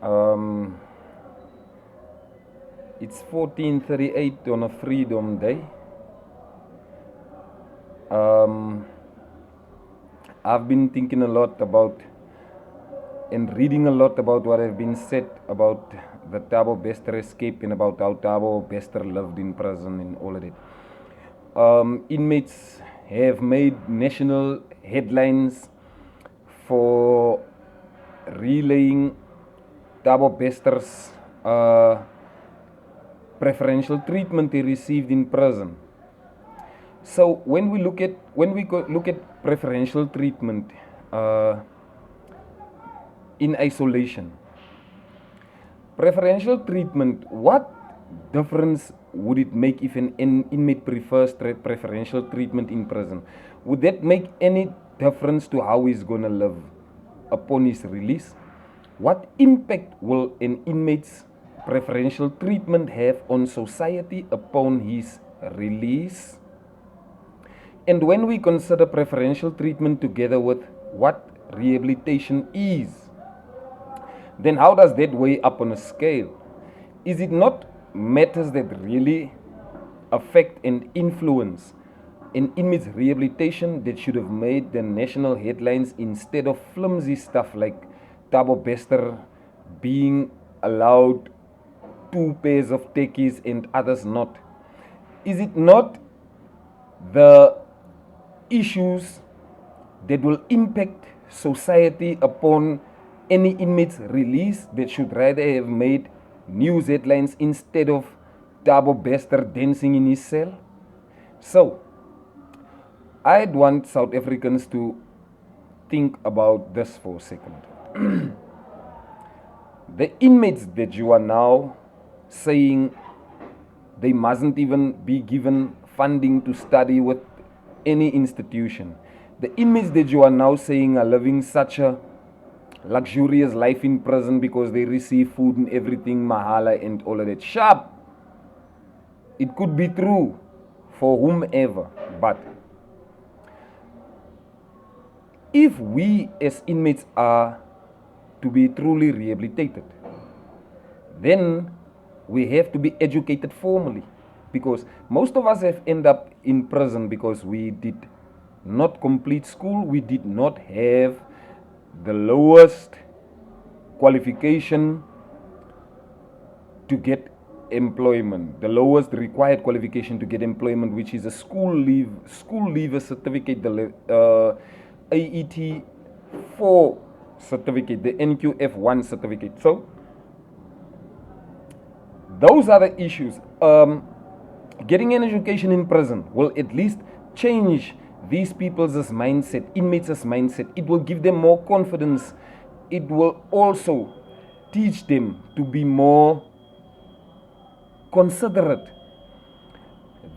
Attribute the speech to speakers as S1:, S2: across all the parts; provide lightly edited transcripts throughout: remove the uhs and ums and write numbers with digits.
S1: Um, it's 1438 on a Freedom Day. Um, I've been thinking a lot about and reading a lot about what have been said about the Thabo Bester escape and about how Thabo Bester lived in prison and all of that. Inmates have made national headlines for relaying Thabo Bester's preferential treatment he received in prison. So when we look at preferential treatment in isolation, preferential treatment, what difference would it make if an inmate prefers preferential treatment in prison? Would that make any difference to how he's going to live upon his release? What impact will an inmate's preferential treatment have on society upon his release? And when we consider preferential treatment together with what rehabilitation is, then how does that weigh up on a scale? Is it not matters that really affect and influence an inmate's rehabilitation that should have made the national headlines instead of flimsy stuff like Thabo Bester being allowed 2 pairs of techies and others not? Is it not the issues that will impact society upon any inmate's release that should rather have made news headlines instead of Thabo Bester dancing in his cell? So, I'd want South Africans to think about this for a second. The inmates that you are now saying they mustn't even be given funding to study with any institution, the inmates that you are now saying are living such a luxurious life in prison because they receive food and everything, mahala and all of that. Sharp! It could be true for whomever, but if we as inmates are to be truly rehabilitated, then we have to be educated formally, because most of us have ended up in prison because we did not complete school, we did not have the lowest qualification to get employment, the lowest required qualification to get employment, which is a school leaver certificate, the AET 4 certificate, the NQF1 certificate. So those are the issues. Getting an education in prison will at least change these people's mindset, inmates' mindset. It will give them more confidence. It will also teach them to be more considerate.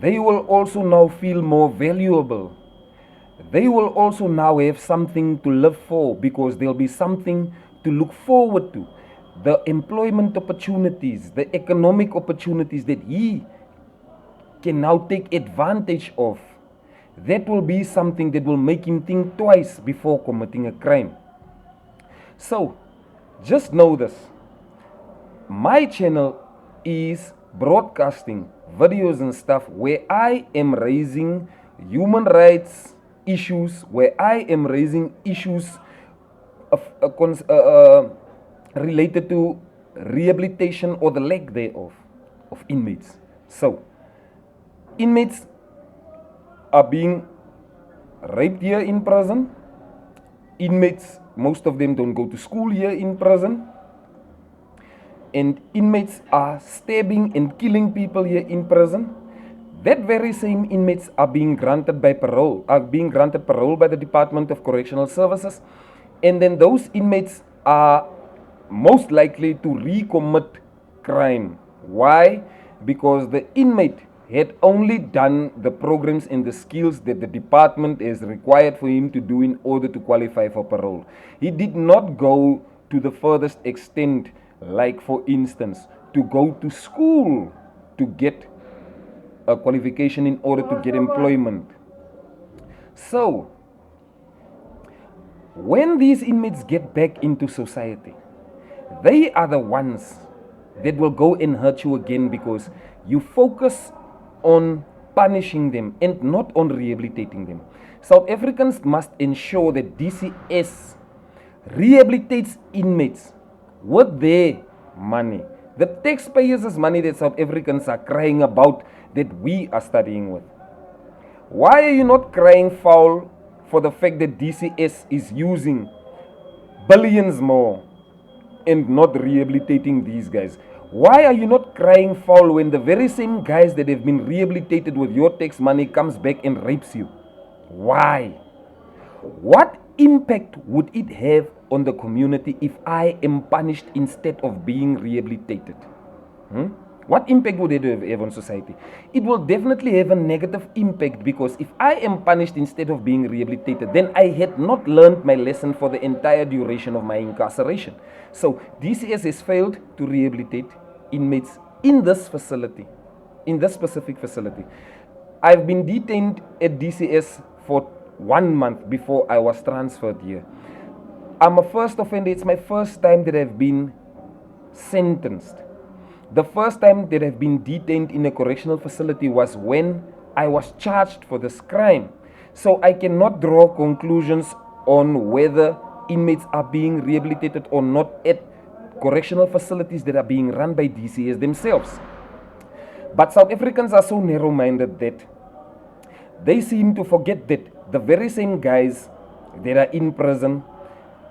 S1: They will also now feel more valuable. They will also now have something to live for, because there'll be something to look forward to. The employment opportunities, the economic opportunities that he can now take advantage of, that will be something that will make him think twice before committing a crime. So, just know this. My channel is broadcasting videos and stuff where I am raising human rights issues, where I am raising issues related to rehabilitation or the lack thereof of inmates. So, inmates are being raped here in prison. Inmates, most of them don't go to school here in prison. And inmates are stabbing and killing people here in prison. That very same inmates are being granted parole by the Department of Correctional Services. And then those inmates are most likely to recommit crime. Why? Because the inmate had only done the programs and the skills that the department is required for him to do in order to qualify for parole. He did not go to the furthest extent, like for instance, to go to school to get a qualification in order to get employment. So, when these inmates get back into society, they are the ones that will go and hurt you again because you focus on punishing them and not on rehabilitating them. South Africans must ensure that DCS rehabilitates inmates with their money, the taxpayers' money that South Africans are crying about, that we are studying with. Why are you not crying foul for the fact that DCS is using billions more and not rehabilitating these guys? Why are you not crying foul when the very same guys that have been rehabilitated with your tax money comes back and rapes you? Why? What impact would it have on the community if I am punished instead of being rehabilitated? What impact would it have on society? It will definitely have a negative impact, because if I am punished instead of being rehabilitated, then I had not learned my lesson for the entire duration of my incarceration. So DCS has failed to rehabilitate inmates in this facility, in this specific facility. I've been detained at DCS for 1 month before I was transferred here. I'm a first offender. It's my first time that I've been sentenced. The first time that I've been detained in a correctional facility was when I was charged for this crime. So I cannot draw conclusions on whether inmates are being rehabilitated or not at correctional facilities that are being run by DCS themselves. But South Africans are so narrow-minded that they seem to forget that the very same guys that are in prison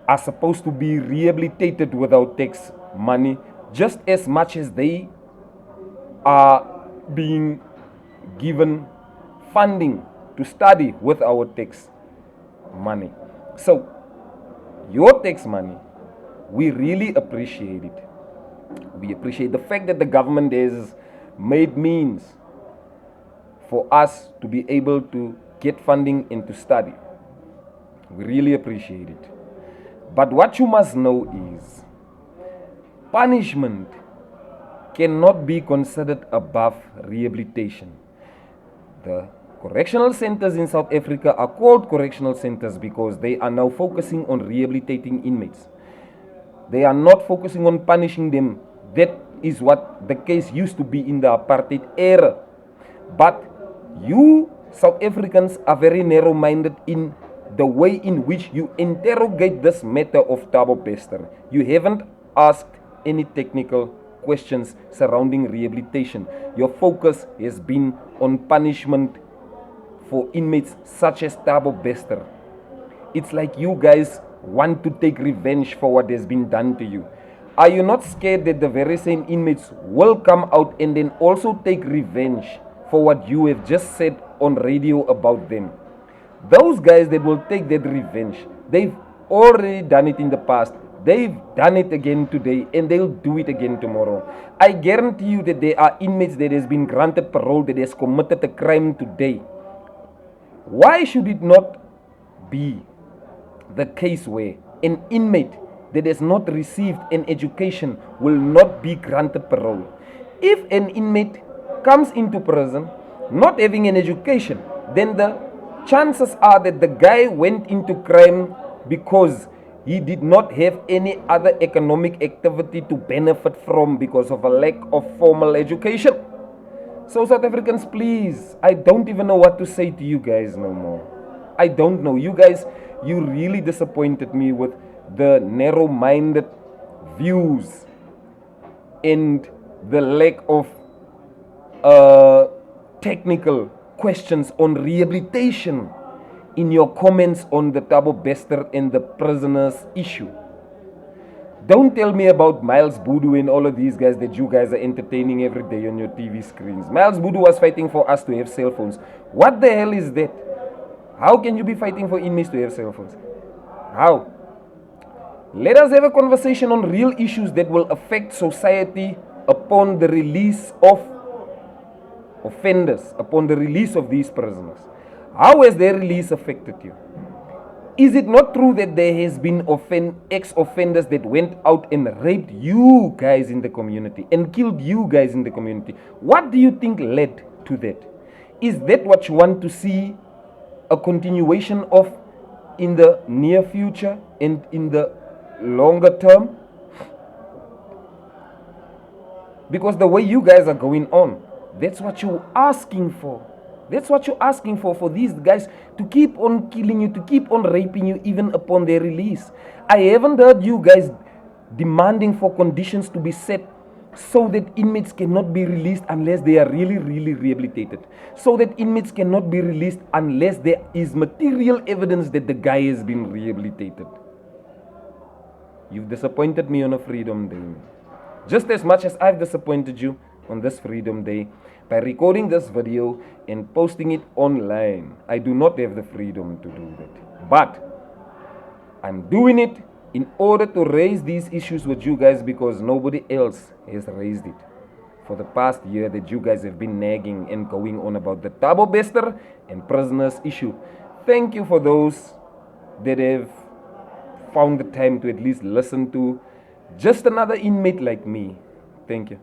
S1: are supposed to be rehabilitated without tax money, just as much as they are being given funding to study with our tax money. So, your tax money, we really appreciate it. We appreciate the fact that the government has made means for us to be able to get funding and to study. We really appreciate it. But what you must know is, punishment cannot be considered above rehabilitation. The correctional centers in South Africa are called correctional centers because they are now focusing on rehabilitating inmates. They are not focusing on punishing them. That is what the case used to be in the apartheid era. But you South Africans are very narrow-minded in the way in which you interrogate this matter of Thabo Bester. You haven't asked any technical questions surrounding rehabilitation. Your focus has been on punishment for inmates such as Thabo Bester. It's like you guys want to take revenge for what has been done to you. Are you not scared that the very same inmates will come out and then also take revenge for what you have just said on radio about them? Those guys that will take that revenge, they've already done it in the past. They've done it again today, and they'll do it again tomorrow. I guarantee you that there are inmates that has been granted parole that has committed a crime today. Why should it not be the case where an inmate that has not received an education will not be granted parole? If an inmate comes into prison not having an education, then the chances are that the guy went into crime because he did not have any other economic activity to benefit from because of a lack of formal education. So South Africans, please, I don't even know what to say to you guys no more. I don't know. You guys, you really disappointed me with the narrow-minded views and the lack of technical questions on rehabilitation in your comments on the Thabo Bester and the prisoners issue. Don't tell me about Miles Boodoo and all of these guys that you guys are entertaining every day on your TV screens. Miles Boodoo was fighting for us to have cell phones. What the hell is that? How can you be fighting for inmates to have cell phones? How? Let us have a conversation on real issues that will affect society upon the release of offenders, upon the release of these prisoners. How has their release affected you? Is it not true that there has been ex-offenders that went out and raped you guys in the community and killed you guys in the community? What do you think led to that? Is that what you want to see a continuation of in the near future and in the longer term? Because the way you guys are going on, that's what you're asking for. That's what you're asking for these guys to keep on killing you, to keep on raping you even upon their release. I haven't heard you guys demanding for conditions to be set so that inmates cannot be released unless they are really, really rehabilitated. So that inmates cannot be released unless there is material evidence that the guy has been rehabilitated. You've disappointed me on a Freedom Day. Just as much as I've disappointed you on this Freedom Day by recording this video and posting it online. I do not have the freedom to do that. But I'm doing it in order to raise these issues with you guys because nobody else has raised it for the past year that you guys have been nagging and going on about the Tabo Bester and prisoners issue. Thank you for those that have found the time to at least listen to just another inmate like me. Thank you.